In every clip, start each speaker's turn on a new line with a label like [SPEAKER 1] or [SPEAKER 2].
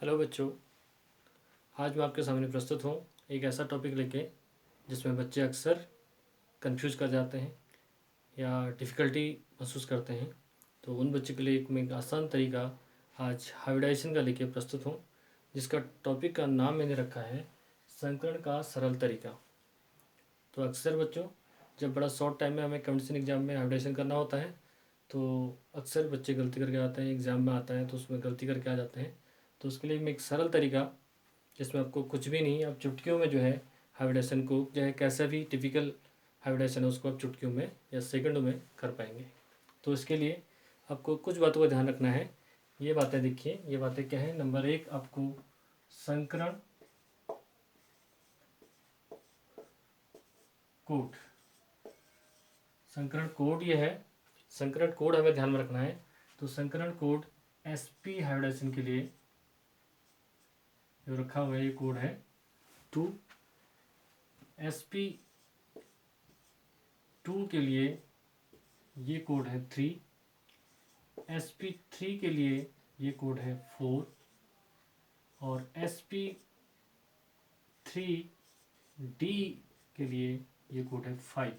[SPEAKER 1] Hello बच्चों, आज मैं आपके सामने प्रस्तुत हूँ एक ऐसा टॉपिक लेके जिसमें बच्चे अक्सर कंफ्यूज कर जाते हैं या डिफ़िकल्टी महसूस करते हैं। तो उन बच्चों के लिए मैं एक आसान तरीका आज हाइब्रिडाइजेशन का लेके प्रस्तुत हूँ, जिसका टॉपिक का नाम मैंने रखा है संकरण का सरल तरीका। तो अक्सर बच्चों, जब बड़ा शॉर्ट टाइम में हमें कंपटीशन एग्ज़ाम में हाइब्रिडाइजेशन करना होता है तो अक्सर बच्चे गलती करके आते हैं। एग्ज़ाम में आता है तो उसमें गलती करके आ जाते हैं। तो उसके लिए मैं एक सरल तरीका, जिसमें आपको कुछ भी नहीं, आप चुटकियों में जो है हाइब्रिडेशन को, जो है कैसा भी टिपिकल हाइब्रिडेशन है उसको आप चुटकियों में या सेकंडों में कर पाएंगे। तो इसके लिए आपको कुछ बातों का ध्यान रखना है। ये बातें देखिए, ये बातें क्या है। नंबर एक, आपको संकरण कोड, संकरण कोड ये है, संकरण कोड हमें ध्यान में रखना है। तो संकरण कोड एसपी हाइब्रिडेशन के लिए जो रखा हुआ है ये कोड है 2। SP2 के लिए ये कोड है 3। SP3 के लिए ये कोड है 4 और SP3D के लिए ये कोड है 5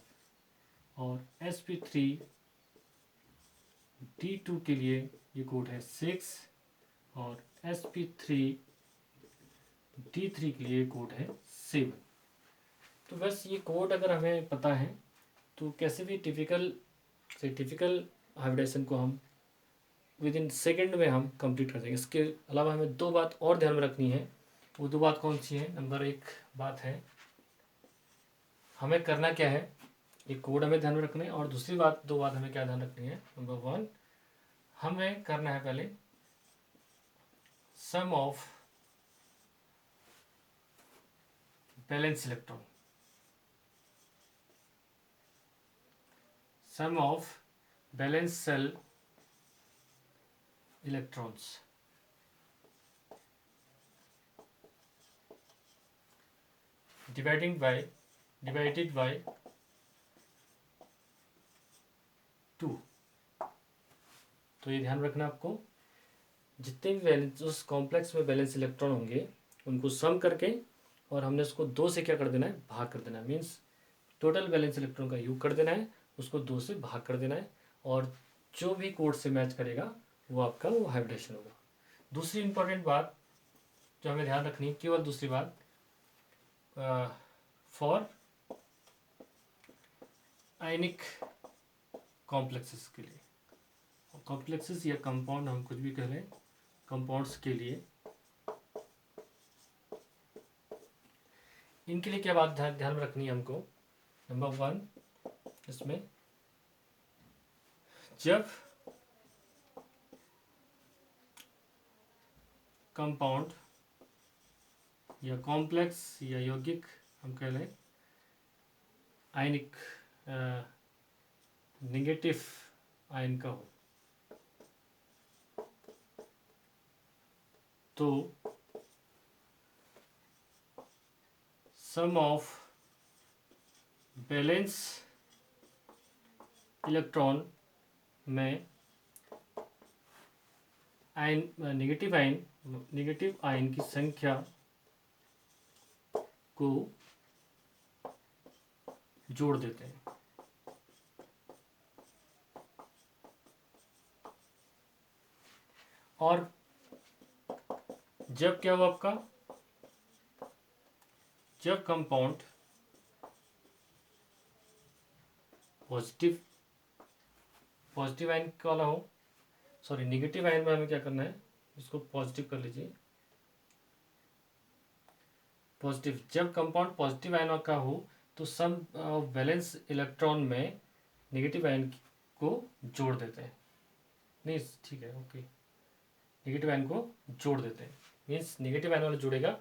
[SPEAKER 1] और SP3D2 के लिए ये कोड है 6 और SP3D3 के लिए कोड है 7। तो बस ये कोड अगर हमें पता है तो कैसे भी टिपिकल हाइब्रिडेशन को हम विद इन सेकेंड में हम कंप्लीट कर देंगे। इसके अलावा हमें दो बात और ध्यान में रखनी है। वो दो बात कौन सी है? नंबर एक बात है, हमें करना क्या है, ये कोड हमें ध्यान में रखना है। और दूसरी बात, दो बात हमें क्या ध्यान रखनी है। नंबर वन, हमें करना है पहले sum of balance electron, sum of balance shell electrons divided by 2। तो ये ध्यान रखना आपको, जितने भी बैलेंस उस कॉम्प्लेक्स में बैलेंस इलेक्ट्रॉन होंगे उनको सम करके, और हमने उसको 2 से क्या कर देना है, भाग कर देना है। मीन्स टोटल बैलेंस इलेक्ट्रॉन का योग कर देना है, उसको 2 से भाग कर देना है, और जो भी कोड से मैच करेगा वो आपका वो हाइब्रिडेशन होगा। दूसरी इंपॉर्टेंट बात जो हमें ध्यान रखनी है, केवल दूसरी बात, फॉर आयनिक कॉम्प्लेक्सेस के लिए, कॉम्प्लेक्सेस या कंपाउंड हम कुछ भी कह लें, कंपाउंड्स के लिए इनके लिए क्या बात ध्यान में रखनी है हमको। नंबर वन, इसमें जब कंपाउंड या कॉम्प्लेक्स या यौगिक हम कह लें आयनिक नेगेटिव आयन का हो, तो सम ऑफ बैलेंस इलेक्ट्रॉन में आयन नेगेटिव आयन की संख्या को जोड़ देते हैं। और जब क्या हुआ आपका, जब कंपाउंड पॉजिटिव आयन वाला हो, सॉरी नेगेटिव आयन में हमें क्या करना है, इसको पॉजिटिव कर लीजिए। पॉजिटिव, जब कंपाउंड पॉजिटिव आयन का हो तो सम वैलेंस इलेक्ट्रॉन में नेगेटिव आयन को जोड़ देते हैं। नहीं, ठीक है, ओके, नेगेटिव आयन को जोड़ देते हैं। मीन्स नेगेटिव आयन वाला जुड़ेगा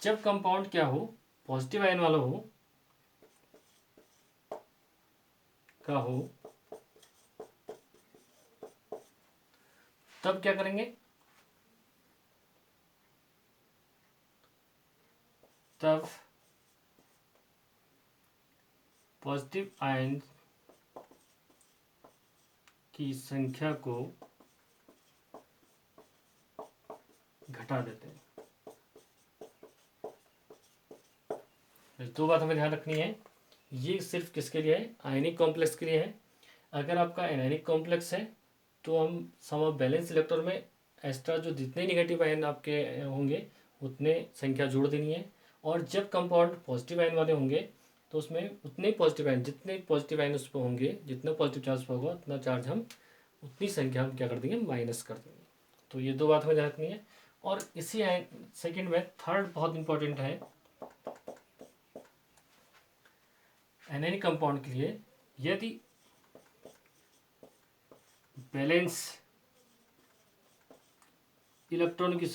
[SPEAKER 1] जब कंपाउंड क्या हो, पॉजिटिव आयन वाला हो का हो, तब क्या करेंगे, तब पॉजिटिव आयन की संख्या को घटा देते हैं। दो बात हमें ध्यान रखनी है, ये सिर्फ किसके लिए है, आयनिक कॉम्प्लेक्स के लिए है। अगर आपका एनायनिक कॉम्प्लेक्स है तो हम सम ऑफ बैलेंस इलेक्ट्रॉन में एक्स्ट्रा जो जितने नेगेटिव आयन आपके होंगे उतने संख्या जोड़ देनी है, और जब कंपाउंड पॉजिटिव आयन वाले होंगे तो उसमें उतने पॉजिटिव आयन, जितने पॉजिटिव आयन उस पर होंगे, जितना पॉजिटिव चार्ज पर होगा उतना चार्ज हम, उतनी संख्या हम क्या कर देंगे, माइनस कर देंगे। तो ये दो बात हमें ध्यान रखनी है। और इसी सेकंड में थर्ड बहुत इंपॉर्टेंट है एनायनिक कंपाउंड के लिए, यदि बैलेंस इलेक्ट्रॉन्स की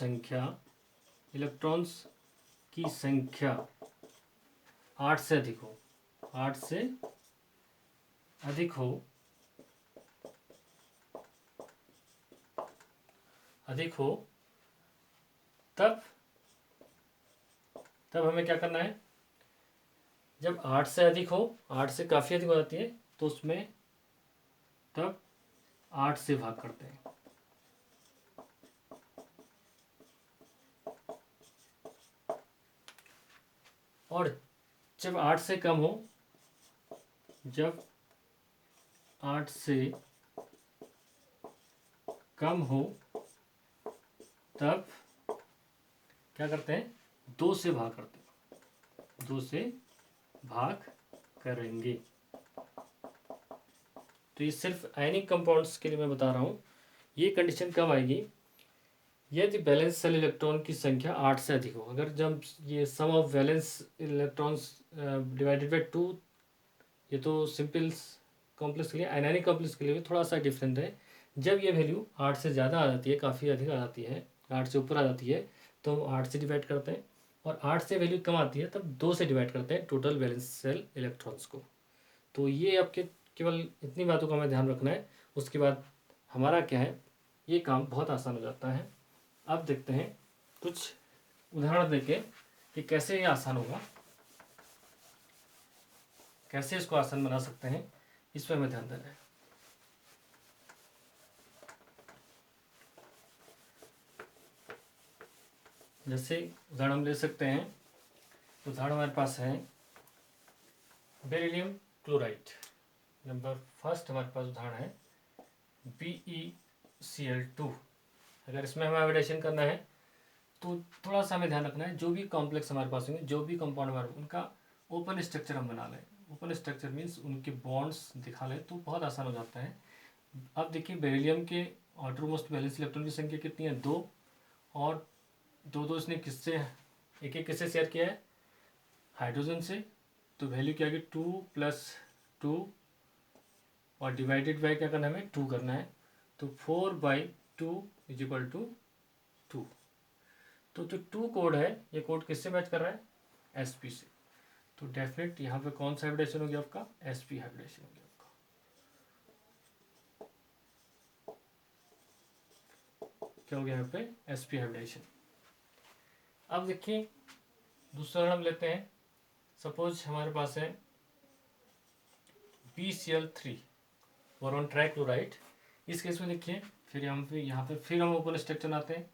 [SPEAKER 1] संख्या 8 से अधिक हो, 8 से अधिक हो, तब हमें क्या करना है, जब 8 से अधिक हो, 8 से काफ़ी अधिक हो जाती है तो उसमें तब 8 से भाग करते हैं, और जब 8 से कम हो, जब 8 से कम हो तब क्या करते हैं, 2 से भाग करते हैं, 2 से भाग करेंगे। तो ये सिर्फ आयनिक कंपाउंड्स के लिए मैं बता रहा हूँ। ये कंडीशन कब आएगी, यदि बैलेंस सेल इलेक्ट्रॉन की संख्या 8 से अधिक हो। अगर जब ये sum of valence electrons divided by 2, ये तो सिंपल कॉम्प्लेक्स के लिए, आयनिक कॉम्प्लेक्स के लिए थोड़ा सा डिफरेंट है। जब ये वैल्यू 8 से ज़्यादा आ जाती है, काफ़ी अधिक आ जाती है, 8 से ऊपर आ जाती है, तो हम 8 से डिवाइड करते हैं, और 8 से वैल्यू कम आती है तब 2 से डिवाइड करते हैं टोटल बैलेंस सेल इलेक्ट्रॉन्स को। तो ये आपके केवल इतनी बातों का हमें ध्यान रखना है, उसके बाद हमारा क्या है, ये काम बहुत आसान हो जाता है। अब देखते हैं कुछ उदाहरण देके कि कैसे ये आसान होगा, कैसे इसको आसान बना सकते हैं, इस पर हमें ध्यान देना है। जैसे उदाहरण हम ले सकते हैं, उदाहरण हमारे पास है बेरिलियम क्लोराइड। नंबर फर्स्ट हमारे पास उदाहरण है BeCl2। अगर इसमें हमें हाइब्रिडेशन करना है तो थोड़ा सा हमें ध्यान रखना है, जो भी कॉम्प्लेक्स हमारे पास होंगे, जो भी कंपाउंड हमारे, उनका ओपन स्ट्रक्चर हम बना लें। ओपन स्ट्रक्चर मीन्स उनके बॉन्ड्स दिखा लें तो बहुत आसान हो जाता है। अब देखिए बेरिलियम के आउटर मोस्ट वैलेंस इलेक्ट्रॉन की संख्या कितनी है, 2, और 2 इसने किससे, एक एक किससे शेयर किया है, हाइड्रोजन से। तो वैल्यू क्या आएगी, 2 + 2, और डिवाइडेड बाई क्या करना है, हमें 2 करना है, तो 4/2 = 2। तो जो 2 कोड है, ये कोड किससे मैच कर रहा है, sp से। तो डेफिनेट यहाँ पे कौन सा हाइब्रिडेशन हो गया आपका, sp हाइब्रिडेशन हो गया आपका। क्या हो गया यहाँ पे, sp हाइब्रिडेशन। अब देखिए दूसरा हम लेते हैं, सपोज हमारे पास है BCl3 बोरॉन ट्राइक्लोराइड। इस केस में देखिए फिर यहाँ पे फिर हम ओपन स्ट्रक्चर आते हैं,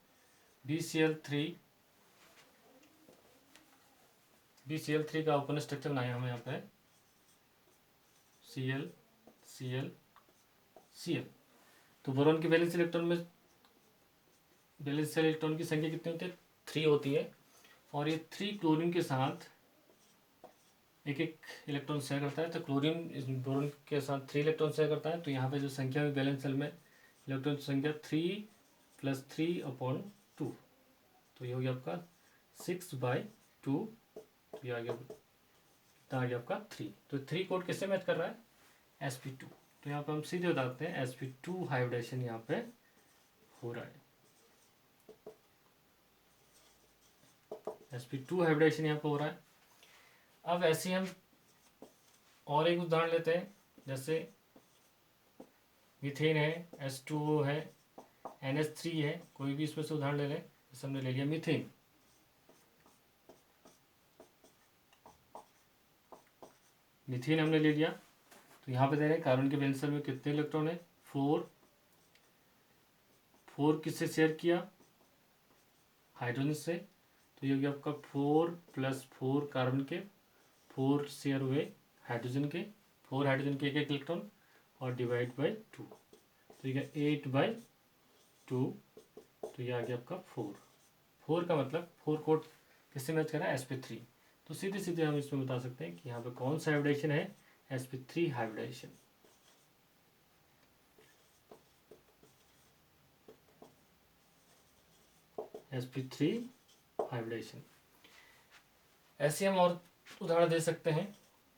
[SPEAKER 1] BCl3 का ओपन स्ट्रक्चर बनाया हमें यहाँ पे Cl Cl। तो बोरॉन की वैलेंस इलेक्ट्रॉन की संख्या कितनी होती है, 3 होती है, और ये 3 क्लोरीन के साथ एक एक इलेक्ट्रॉन शेयर करता है। तो क्लोरीन इस बोरॉन के साथ 3 इलेक्ट्रॉन शेयर करता है, तो यहाँ पे जो संख्या है बैलेंस सेल में इलेक्ट्रॉन की संख्या 3 + 3/2, तो ये हो गया आपका 6/2। तो ये आ गया, कितना आ गया आपका 3। तो 3 कोड किससे मैच कर रहा है, sp2। तो यहाँ पे हम सीधे बताते हैं sp2 हाइब्रिडेशन यहाँ पे हो रहा है, sp2 हाइब्रिडेशन यहाँ पे हो रहा है। अब ऐसे ही हम और एक उदाहरण लेते हैं, जैसे मीथेन है, H2O है, NH3 है, कोई भी इसमें से उदाहरण ले लें। जैसे हमने ले लिया मीथेन, हमने ले लिया, तो यहाँ पे दे रहे हैं कार्बन के वैलेंस में कितने इलेक्ट्रॉन है, 4 किससे शेयर किया, हाइड्रोजन से। तो ये हो गया आपका 4 + 4 कार्बन के, 4 शेयर हुए हाइड्रोजन के, 4 हाइड्रोजन के एक इलेक्ट्रॉन और डिवाइड बाई 2, तो ये 8/2, तो ये आ गया आपका 4 का मतलब 4 कोड किससे मैच कर रहा है, sp3। तो सीधे सीधे हम इसमें बता सकते हैं कि यहाँ पे कौन सा हाइब्रिडाइजेशन है, sp3 हाइब्रिडाइजेशन। sp3 hybridisation. ऐसे हम और उदाहरण दे सकते हैं,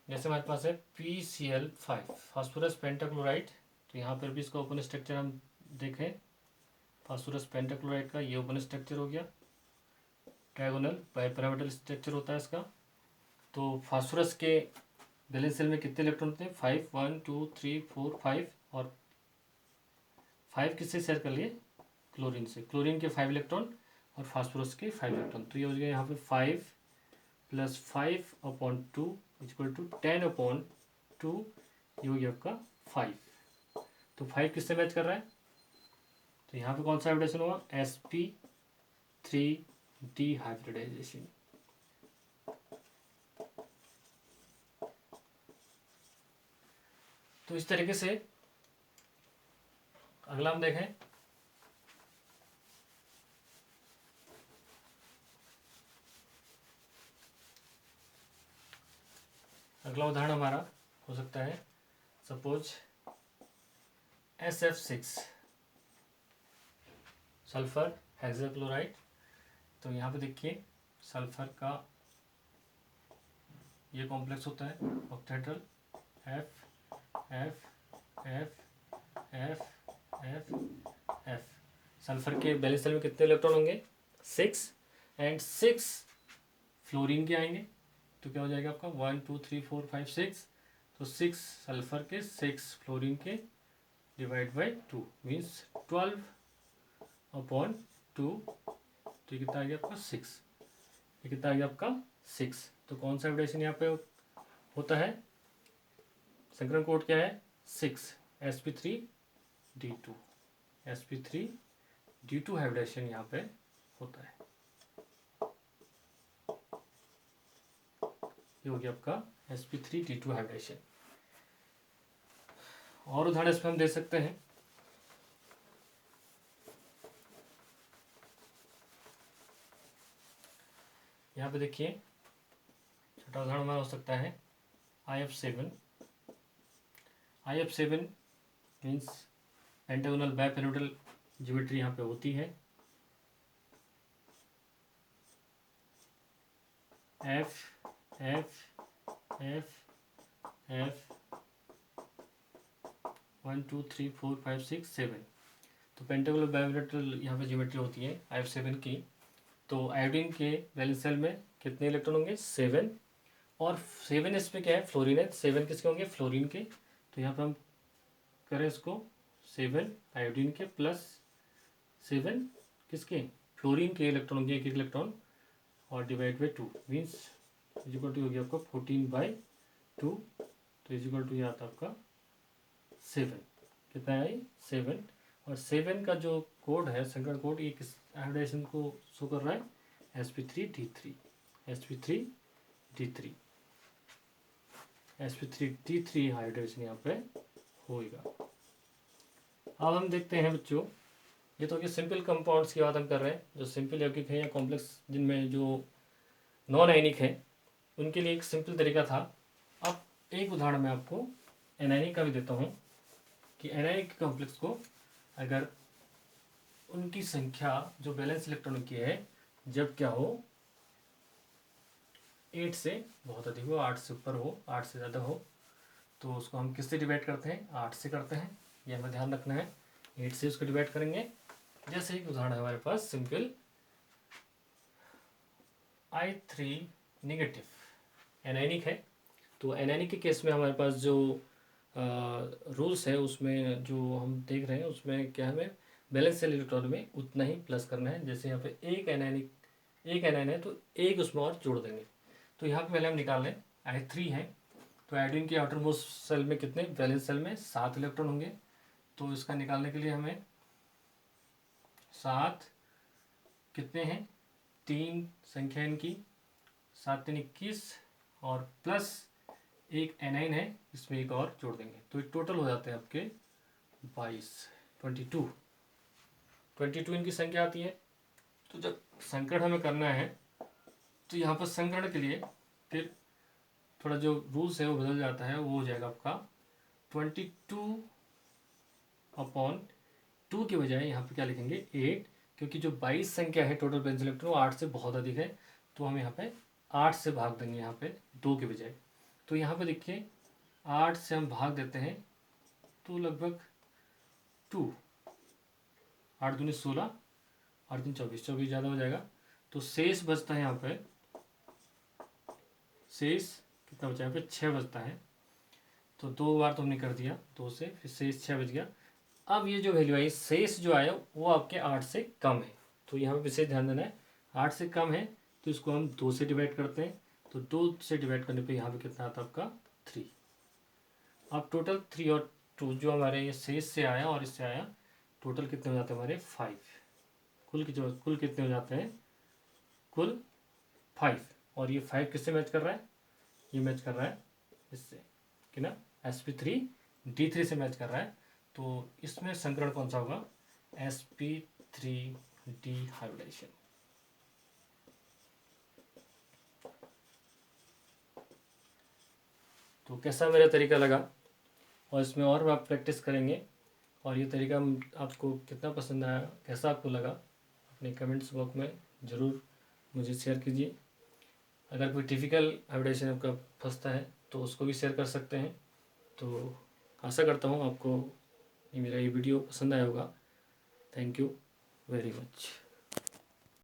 [SPEAKER 1] जैसे हमारे पास है PCl5 फास्फोरस पेंटाक्लोराइड। तो यहाँ पर भी इसका ओपन स्ट्रक्चर हम देखें, फास्फोरस पेंटाक्लोराइड का ये ओपन स्ट्रक्चर हो गया, ट्रायगोनल बाइपिरामिडल स्ट्रक्चर होता है इसका। तो फास्फोरस के बैलेंस सेल में कितने इलेक्ट्रॉन होते हैं, 5, 1 2 3 4 5, और 5 किससे शेयर कर लिए, क्लोरीन से, क्लोरीन के 5 इलेक्ट्रॉन और फास्फोरस के 5 इलेक्ट्रॉन। तो ये हो गया यहाँ पे 5 + 5/2 = 10/2, ये हो गया आपका 5। तो 5 किससे मैच कर रहा है, तो यहाँ पे कौन सा हाइब्रिडाइजेशन हुआ, sp3d हाइब्रिडाइजेशन। तो इस तरीके से अगला हम देखें, अगला उदाहरण हमारा हो सकता है, सपोज SF6 सल्फर हेक्साक्लोराइड। तो यहाँ पे देखिए सल्फर का ये कॉम्प्लेक्स होता है ऑक्टेट्रल, F F F F F F। Sulphur के बैलेंस सेल में कितने इलेक्ट्रॉन होंगे, 6, एंड 6 फ्लोरीन के आएंगे। तो क्या हो जाएगा आपका 1 2 3 4 5 6, तो 6 सल्फर के 6 फ्लोरीन के डिवाइड बाई 2 मीन्स 12/2। तो ये कितना आ गया आपका 6, ये कितना आ गया आपका 6। तो कौन सा हाइब्रिडाइजेशन यहाँ पे होता है, संकरण कोड क्या है, 6 sp3d2, sp3d2 हाइब्रिडाइजेशन यहाँ पे होता है। ये हो गया आपका sp3d2 हाइब्रिडाइजेशन। और उदाहरण इसमें हम दे सकते हैं, यहाँ पे देखिए छोटा उदाहरण हमारा हो सकता है IF7 means pentagonal bipyramidal geometry यहाँ पे होती है, F F F F 1 2 3 4 5 6 7। तो पेंटागोनल बाइपिरामिडल यहाँ पे ज्योमेट्री होती है IF7 की। तो आयोडीन के वैलेंस सेल में कितने इलेक्ट्रॉन होंगे, 7, और 7 इस पे क्या है, फ्लोरीन है, 7 किसके होंगे, फ्लोरीन के। तो यहाँ पे हम करें इसको 7 आयोडीन के प्लस 7 किसके, फ्लोरीन के इलेक्ट्रॉन होंगे, एक इलेक्ट्रॉन, और divide by 2 means equal to हो गया आपका 14/2। तो इजिकल टू ये आता है आपका 7, कितना है 7, और 7 का जो कोड है संकरण कोड, ये किस हाइब्रिडाइजेशन को शो कर रहा है, sp3d3, sp3d3 sp3d3 हाइब्रिडाइजेशन यहाँ पे होएगा। अब हम देखते हैं बच्चों, ये तो कि सिंपल कंपाउंड्स की बात हम कर रहे हैं, जो सिंपल यौगिक है या कॉम्प्लेक्स जिनमें जो नॉन आयनिक है, उनके लिए एक सिंपल तरीका था। अब एक उदाहरण मैं आपको एनायनिक का भी देता हूँ कि एनायनिक कॉम्प्लेक्स को अगर उनकी संख्या जो बैलेंस इलेक्ट्रॉन की है, जब क्या हो, 8 से बहुत अधिक हो, 8 से ऊपर हो, 8 से ज़्यादा हो, तो उसको हम किससे डिवाइड करते हैं, 8 से करते हैं, ये हमें ध्यान रखना है। 8 से उसको डिवाइड करेंगे। जैसे एक उदाहरण है हमारे पास सिंपल I3 नेगेटिव एनायनिक है। तो एनायनिक के केस में हमारे पास जो रूल्स है, उसमें जो हम देख रहे हैं उसमें क्या हमें बैलेंस सेल इलेक्ट्रॉन में उतना ही प्लस करना है। जैसे यहाँ पे एक एनायन है तो एक उसमें और जोड़ देंगे। तो यहाँ पे पहले हम निकाल लें, I3 है, तो आयोडीन के आउटर मोस्ट सेल में कितने, बैलेंस सेल में 7 इलेक्ट्रॉन होंगे। तो इसका निकालने के लिए हमें 7 कितने हैं, 3 संख्या इनकी, 7 3 21 और प्लस एक एनाइन है, इसमें एक और जोड़ देंगे, तो टोटल हो जाते हैं आपके 22, 22 इनकी संख्या आती है। तो जब संकरण हमें करना है तो यहाँ पर संकरण के लिए फिर थोड़ा जो रूल्स है वो बदल जाता है, वो हो जाएगा आपका 22/2 के बजाय यहाँ पे क्या लिखेंगे 8, क्योंकि जो 22 संख्या है टोटल वैलेंस इलेक्ट्रॉन वो 8 से बहुत अधिक है, तो हम यहाँ पे 8 से भाग देंगे यहाँ पे 2 के बजाय। तो यहाँ पे देखिए 8 से हम भाग देते हैं तो लगभग 2, 8 दूनी 16, 8 दूनी 24, 24 ज़्यादा हो जाएगा। तो शेष बचता है यहाँ पे, शेष कितना बचा है यहाँ पे 6 बचता है। तो 2 बार तो हमने कर दिया 2 से, फिर शेष 6 बच गया। अब ये जो वैल्यू आई शेष जो आया वो आपके 8 से कम है, तो यहाँ पे विशेष ध्यान देना है 8 से कम है तो इसको हम 2 से डिवाइड करते हैं, तो 2 से डिवाइड करने पे यहाँ पे कितना आता है आपका 3। अब टोटल 3 और 2 जो हमारे ये शेष से आया और इससे आया, टोटल कितने हो जाते हैं हमारे 5। कुल कितने हो जाते हैं, कुल 5। और ये 5 किससे मैच कर रहा है, ये मैच कर रहा है इससे कि ना sp3d3 से मैच कर रहा है। तो इसमें संकरण कौन सा होगा, sp3d हाइब्रिडाइजेशन। तो कैसा मेरा तरीका लगा, और इसमें और आप प्रैक्टिस करेंगे, और ये तरीका आपको कितना पसंद आया, कैसा आपको लगा, अपने कमेंट्स बॉक्स में ज़रूर मुझे शेयर कीजिए। अगर कोई टिपिकल हाइब्रिडाइजेशन आपका फंसता है तो उसको भी शेयर कर सकते हैं। तो आशा करता हूँ आपको मेरा ये वीडियो पसंद आया होगा। Thank you very much.